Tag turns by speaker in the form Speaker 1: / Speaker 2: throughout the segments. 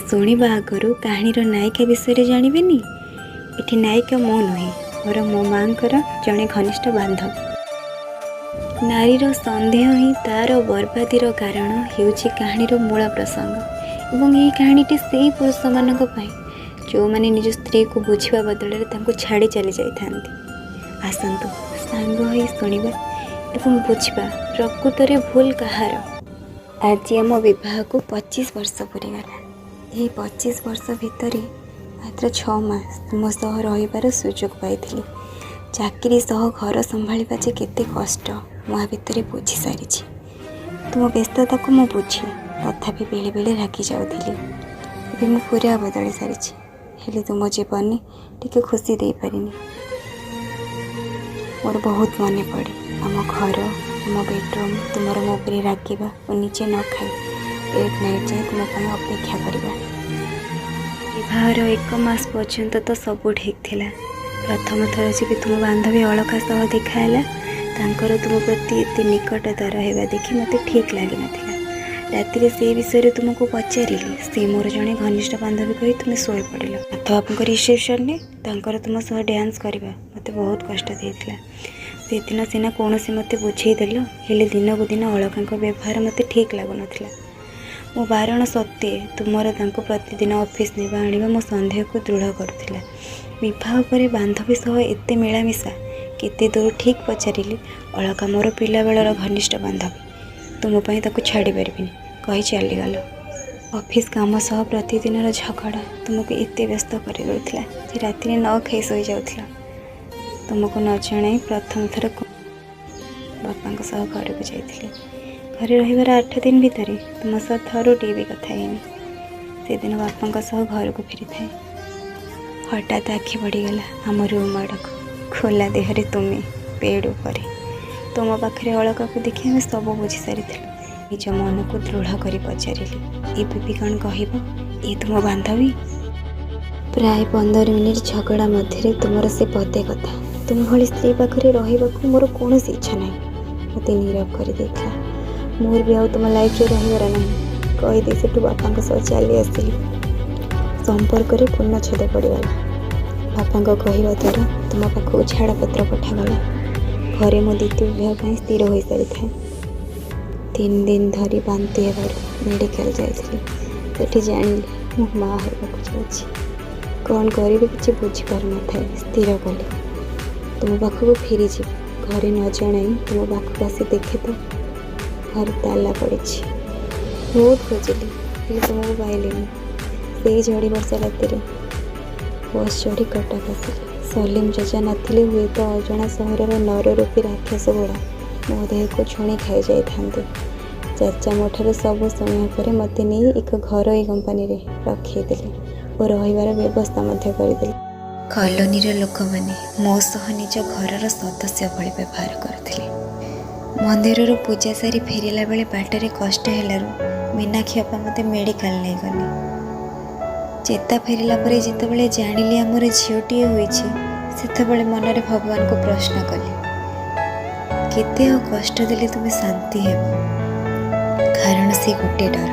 Speaker 1: ଶୁଣିବା ଆଗରୁ କାହାଣୀର ନାୟିକା ବିଷୟରେ ଜାଣିବେନି। ଏଠି ନାୟିକା ମୁଁ ନୁହେଁ, ମୋର ମୋ ମାଙ୍କର ଜଣେ ଘନିଷ୍ଠ ବାନ୍ଧବ। ନାରୀର ସନ୍ଦେହ ହିଁ ତା'ର ବର୍ବାଦୀର କାରଣ ହେଉଛି କାହାଣୀର ମୂଳ ପ୍ରସଙ୍ଗ। ଏବଂ ଏହି କାହାଣୀଟି ସେହି ପୁରୁଷମାନଙ୍କ ପାଇଁ ଯେଉଁମାନେ ନିଜ ସ୍ତ୍ରୀକୁ ବୁଝିବା ବଦଳରେ ତାଙ୍କୁ ଛାଡ଼ି ଚାଲି ଯାଇଥାନ୍ତି। ଆସନ୍ତୁ ସାଙ୍ଗ ହୋଇ ଶୁଣିବା ଏବଂ ବୁଝିବା ପ୍ରକୃତରେ ଭୁଲ କାହାର। ଆଜି ଆମ ବିବାହକୁ 25 ବର୍ଷ ପୁରିଗଲା। ଏହି 25 ବର୍ଷ ଭିତରେ ମାତ୍ର 6 ମାସ ତୁମ ସହ ରହିବାର ସୁଯୋଗ ପାଇଥିଲି। ଚାକିରି ସହ ଘର ସମ୍ଭାଳିବା ଯେ କେତେ କଷ୍ଟ ମୁଁ ଆ ଭିତରେ ବୁଝି ସାରିଛି। ତୁମ ବ୍ୟସ୍ତତାକୁ ମୁଁ ବୁଝେ, ତଥାପି ବେଳେବେଳେ ରାଗି ଯାଉଥିଲି। ଏବେ ମୁଁ ପୁରା ବଦଳି ସାରିଛି, ହେଲେ ତୁମ ଜୀବନରେ ଟିକେ ଖୁସି ଦେଇପାରିନି। ମୋର ବହୁତ ମନେ ପଡ଼େ ଆମ ଘର, ଆମ ବେଡ଼ରୁମ୍, ତୁମର ମୋ ଉପରେ ରାଗିବା ଓ ନିଜେ ନ ଖାଇ ଲେଟ୍ ନାଇଟ୍ ଯାଏ ତୁମ ପାଇଁ ଅପେକ୍ଷା କରିବା। ବିବାହର 1 ମାସ ପର୍ଯ୍ୟନ୍ତ ତ ସବୁ ଠିକ୍ ଥିଲା। ପ୍ରଥମ ଥର ଯେବେ ତୁମ ବାନ୍ଧବୀ ଅଳକା ସହ ଦେଖା ହେଲା, ତାଙ୍କର ତୁମ ପ୍ରତି ଏତେ ନିକଟତର ହେବା ଦେଖି ମୋତେ ଠିକ୍ ଲାଗିନଥିଲା। ରାତିରେ ସେଇ ବିଷୟରେ ତୁମକୁ ପଚାରିଲି, ସେ ମୋର ଜଣେ ଘନିଷ୍ଠ ବାନ୍ଧବୀ କହି ତୁମେ ଶୋଇପଡ଼ିଲ। ନାଥ ବାବୁଙ୍କ ରିସେପ୍ସନ୍ରେ ତାଙ୍କର ତୁମ ସହ ଡ୍ୟାନ୍ସ କରିବା ମୋତେ ବହୁତ କଷ୍ଟ ଦେଇଥିଲା। ସେଦିନ ସିନା କୌଣସି ମୋତେ ବୁଝେଇଦେଲ, ହେଲେ ଦିନକୁ ଦିନ ଅଳକାଙ୍କ ବ୍ୟବହାର ମୋତେ ଠିକ୍ ଲାଗୁନଥିଲା। ମୋ ବାରଣ ସତ୍ତ୍ୱେ ତୁମର ତାଙ୍କୁ ପ୍ରତିଦିନ ଅଫିସ୍ ନେବା ଆଣିବା ମୋ ସନ୍ଦେହକୁ ଦୃଢ଼ କରୁଥିଲା। ବିବାହ ପରେ ବାନ୍ଧବୀ ସହ ଏତେ ମିଳାମିଶା କେତେ ଦୂର ଠିକ୍ ପଚାରିଲି। ଅଳକା ମୋର ପିଲାବେଳର ଘନିଷ୍ଠ ବାନ୍ଧବୀ, ତୁମ ପାଇଁ ତାକୁ ଛାଡ଼ି ପାରିବିନି କହି ଚାଲିଗଲ। ଅଫିସ୍ କାମ ସହ ପ୍ରତିଦିନର ଝଗଡ଼ା ତୁମକୁ ଏତେ ବ୍ୟସ୍ତ କରିଦେଉଥିଲା ଯେ ରାତିରେ ନ ଖାଇ ଶୋଇଯାଉଥିଲା। ତୁମକୁ ନ ଜଣାଇ ପ୍ରଥମ ଥର ବାପାଙ୍କ ସହ ଘରକୁ ଯାଇଥିଲି। ଘରେ ରହିବାର 8 ଦିନ ଭିତରେ ତୁମ ସହ ଥରୁଟିଏ ବି କଥା ହେଇନି। ସେଦିନ ବାପାଙ୍କ ସହ ଘରକୁ ଫେରିଥାଏ, ହଠାତ୍ ଆଖି ପଡ଼ିଗଲା ଆମ ରୁମ୍ ଆଡ଼କୁ। ଖୋଲା ଦେହରେ ତୁମେ ବେଡ଼୍ ଉପରେ, ତୁମ ପାଖରେ ଅଳକାକୁ ଦେଖି ଆମେ ସବୁ ବୁଝି ସାରିଥିଲୁ। ନିଜ ମନକୁ ଦୃଢ଼ କରି ପଚାରିଲି, ଏବେ ବି କ'ଣ କହିବ? ଏ ତୁମ ବାନ୍ଧବୀ? ପ୍ରାୟ 15 ମିନିଟ୍ ଝଗଡ଼ା ମଧ୍ୟରେ ତୁମର ସେ ପଦେ କଥା, ତୁମ ଭଳି ସ୍ତ୍ରୀ ପାଖରେ ରହିବାକୁ ମୋର କୌଣସି ଇଚ୍ଛା ନାହିଁ, ମୋତେ ନୀରବ କରିଦେଇଥିଲା। ମୋର ବି ଆଉ ତୁମ ଲାଇଫ୍ରେ ରହିବାର ନାହିଁ କହିଦେଇ ସେଠୁ ବାପାଙ୍କ ସହ ଚାଲି ଆସିଲି। ସମ୍ପର୍କରେ ପୂର୍ଣ୍ଣଚ୍ଛେଦ ପଡ଼ିଗଲା। ବାପାଙ୍କ କହିବା ଦ୍ୱାରା ତୁମ ପାଖକୁ ଛାଡ଼ପତ୍ର ପଠାଗଲା। ଘରେ ମୋ ଦ୍ୱିତୀୟ ବିବାହ ପାଇଁ ସ୍ଥିର ହୋଇସାରିଥାଏ। 3 ଦିନ ଧରି ବାନ୍ତି ହେବାରୁ ମେଡ଼ିକାଲ ଯାଇଥିଲି। ସେଠି ଜାଣିଲି ମୁଁ ମା ହେବାକୁ ଯାଉଛି। କ'ଣ କରିବି କିଛି ବୁଝିପାରୁନଥାଏ। ସ୍ଥିର କଲି ତୁମ ପାଖକୁ ଫେରିଯିବି। ଘରେ ନ ଜଣାଇ ତୁମ ପାଖକୁ ଆସି ଦେଖେ ତ ଘରେ ତାଲା ପଡ଼ିଛି। ବହୁତ ଖୋଜିଲି, ହେଲେ ତୁମକୁ ପାଇଲିନି। ସେଇ ଝଡ଼ି ବର୍ଷା ରାତିରେ ବସ୍ ଚଢ଼ି କଟକ ଆସିଲି। ସଲିମ ଚାଚା ନଥିଲେ ହୁଏତ ଅଜଣା ସହରର ନରରୂପୀ ରାକ୍ଷସ ଗୁଡ଼ା ମୋ ଦେହକୁ ଛୁଣି ଖାଇଯାଇଥାନ୍ତି। ଚାଚା ମୋ ଠାରୁ ସବୁ ଶୁଣିବା ପରେ ମୋତେ ନେଇ ଏକ ଘରୋଇ କମ୍ପାନୀରେ ରଖେଇଦେଲେ ଓ ରହିବାର ବ୍ୟବସ୍ଥା ମଧ୍ୟ କରିଦେଲେ। କଲୋନୀର ଲୋକମାନେ ମୋ ସହ ନିଜ ଘରର ସଦସ୍ୟ ଭଳି ବ୍ୟବହାର କରୁଥିଲେ। ମନ୍ଦିରରୁ ପୂଜା ସାରି ଫେରିଲା ବେଳେ ବାଟରେ କଷ୍ଟ ହେଲାରୁ ମୀନାକ୍ଷୀ ଅପା ମୋତେ ମେଡ଼ିକାଲ ନେଇଗଲେ। ଚେତା ଫେରିଲା ପରେ ଯେତେବେଳେ ଜାଣିଲି ଆମର ଝିଅଟିଏ ହୋଇଛି, ସେତେବେଳେ ମନରେ ଭଗବାନଙ୍କୁ ପ୍ରଶ୍ନ କଲି, କେତେ ଆଉ କଷ୍ଟ ଦେଲେ ତୁମେ ଶାନ୍ତି ହେବ? କାରଣ ସେ ଗୋଟେ ଡର,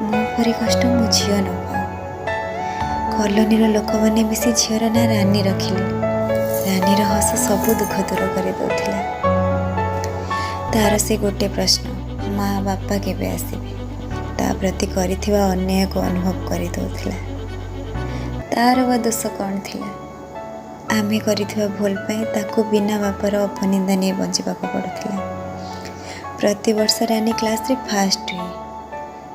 Speaker 1: ମୋ ପରି କଷ୍ଟ ମୋ ଝିଅ ନ ପାଉ। କଲୋନୀର ଲୋକମାନେ ମିଶି ଝିଅର ନାଁ ରାନୀ ରଖିଲେ। ରାନୀର ହସ ସବୁ ଦୁଃଖ ଦୂର କରିଦେଉଥିଲା। ତା'ର ସେ ଗୋଟେ ପ୍ରଶ୍ନ, ମା ବାପା କେବେ ଆସିବେ, ତା ପ୍ରତି କରିଥିବା ଅନ୍ୟାୟକୁ ଅନୁଭବ କରିଦେଉଥିଲା। ତା'ର ବା ଦୋଷ କ'ଣ ଥିଲା? ଆମେ କରିଥିବା ଭୁଲ ପାଇଁ ତାକୁ ବିନା ବାପାର ଅପନିନ୍ଦା ନେଇ ବଞ୍ଚିବାକୁ ପଡ଼ୁଥିଲା। ପ୍ରତିବର୍ଷ ରାନୀ କ୍ଲାସ୍ରେ ଫାଷ୍ଟ ହୁଏ।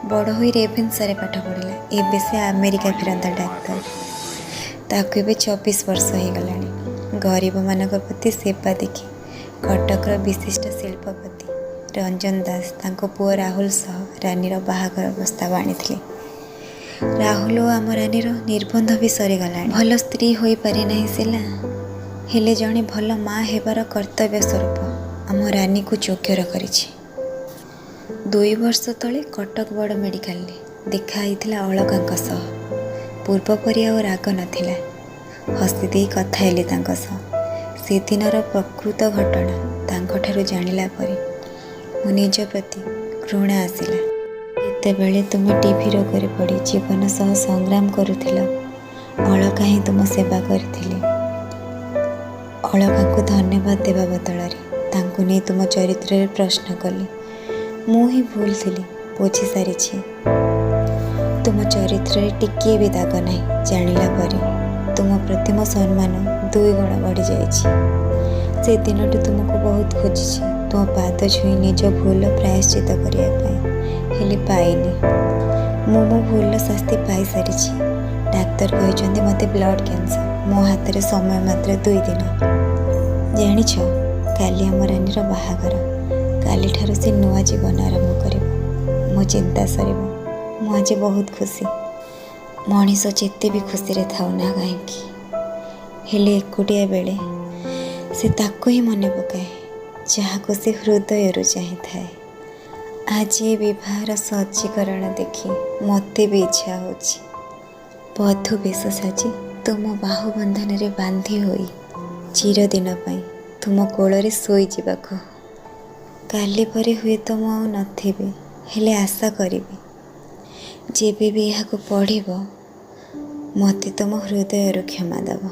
Speaker 1: ବଡ଼ ହୋଇ ରେଭେନ୍ସାରେ ପାଠ ପଢ଼ିଲା। ଏବେ ସେ ଆମେରିକା ଫେରନ୍ତା ଡାକ୍ତର। ତାକୁ ଏବେ 24 ବର୍ଷ ହେଇଗଲାଣି। ଗରିବମାନଙ୍କ ପ୍ରତି ସେବା ଦେଖି କଟକର ବିଶିଷ୍ଟ ଶିଳ୍ପପତି ରଞ୍ଜନ ଦାସ ତାଙ୍କ ପୁଅ ରାହୁଲ ସହ ରାନୀର ବାହାଘର ପ୍ରସ୍ତାବ ଆଣିଥିଲେ। ରାହୁଲ ଓ ଆମ ରାନୀର ନିର୍ବନ୍ଧ ବି ସରିଗଲାଣି। ଭଲ ସ୍ତ୍ରୀ ହୋଇପାରି ନାହିଁ ସିନା, ହେଲେ ଜଣେ ଭଲ ମା ହେବାର କର୍ତ୍ତବ୍ୟ ସ୍ୱରୂପ ଆମ ରାନୀକୁ ଯୋଗ୍ୟର କରିଛି। 2 ବର୍ଷ ତଳେ କଟକ ବଡ଼ ମେଡ଼ିକାଲରେ ଦେଖା ହେଇଥିଲା ଅଳକାଙ୍କ ସହ। ପୂର୍ବ ପରି ଆଉ ରାଗ ନଥିଲା। ହସି ଦେଇ କଥା ହେଲି ତାଙ୍କ ସହ। ସେଦିନର ପ୍ରକୃତ ଘଟଣା ତାଙ୍କଠାରୁ ଜାଣିଲା ପରେ ମୋ ନିଜ ପ୍ରତି ଘୃଣା ଆସିଲା। ଯେତେବେଳେ ତୁମେ ଟିଭି ରୋଗରେ ପଡ଼ି ଜୀବନ ସହ ସଂଗ୍ରାମ କରୁଥିଲ, ଅଳକା ହିଁ ତୁମ ସେବା କରିଥିଲେ। ଅଳକାଙ୍କୁ ଧନ୍ୟବାଦ ଦେବା ବଦଳରେ ତାଙ୍କୁ ନେଇ ତୁମ ଚରିତ୍ରରେ ପ୍ରଶ୍ନ କଲି। ମୁଁ ହିଁ ଭୁଲ ଥିଲି, ବୁଝିସାରିଛି। ତୁମ ଚରିତ୍ରରେ ଟିକିଏ ବି ଦାଗ ନାହିଁ ଜାଣିଲା ପରେ ତୁମ ପ୍ରତି ମୋ ସମ୍ମାନ 2 ଗୁଣ ବଢ଼ିଯାଇଛି। ସେ ଦିନଠୁ ତୁମକୁ ବହୁତ ଖୋଜିଛି, ତୁମ ପାଦ ଛୁଇଁ ନିଜ ଭୁଲର ପ୍ରାୟଶ୍ଚିତ କରିବା ପାଇଁ, ହେଲେ ପାଇନି। ମୁଁ ମୋ ଭୁଲର ଶାସ୍ତି ପାଇସାରିଛି। ଡାକ୍ତର କହିଛନ୍ତି ମୋତେ ବ୍ଲଡ଼ କ୍ୟାନ୍ସର। ମୋ ହାତରେ ସମୟ ମାତ୍ର 2 ଦିନ। ଜାଣିଛ, କାଲି ଆମ ରାନୀର ବାହାଘର। କାଲିଠାରୁ ସେ ନୂଆ ଜୀବନ ଆରମ୍ଭ କରିବ। ମୋ ଚିନ୍ତା ସରିବ। ମୁଁ ଆଜି ବହୁତ ଖୁସି। ମଣିଷ ଯେତେ ବି ଖୁସିରେ ଥାଉ ନା କାହିଁକି, ହେଲେ ଏକୁଟିଆ ବେଳେ ସେ ତାକୁ ହିଁ ମନେ ପକାଏ ଯାହାକୁ ସେ ହୃଦୟରୁ ଚାହିଁଥାଏ। ଆଜି ଏ ବିବାହର ସଜ୍ଜୀକରଣ ଦେଖି ମୋତେ ବି ଇଚ୍ଛା ହେଉଛି ବଧୂ ବେଶ ସାଜି ତୁମ ବାହୁବନ୍ଧନରେ ବାନ୍ଧି ହୋଇ ଚିରଦିନ ପାଇଁ ତୁମ କୋଳରେ ଶୋଇଯିବାକୁ। କାଲି ପରେ ହୁଏତ ମୁଁ ଆଉ ନଥିବି, ହେଲେ ଆଶା କରିବି ଯେବେ ବି ଏହାକୁ ପଢ଼ିବ ମୋତେ ତୁମ ହୃଦୟରୁ କ୍ଷମା ଦେବ।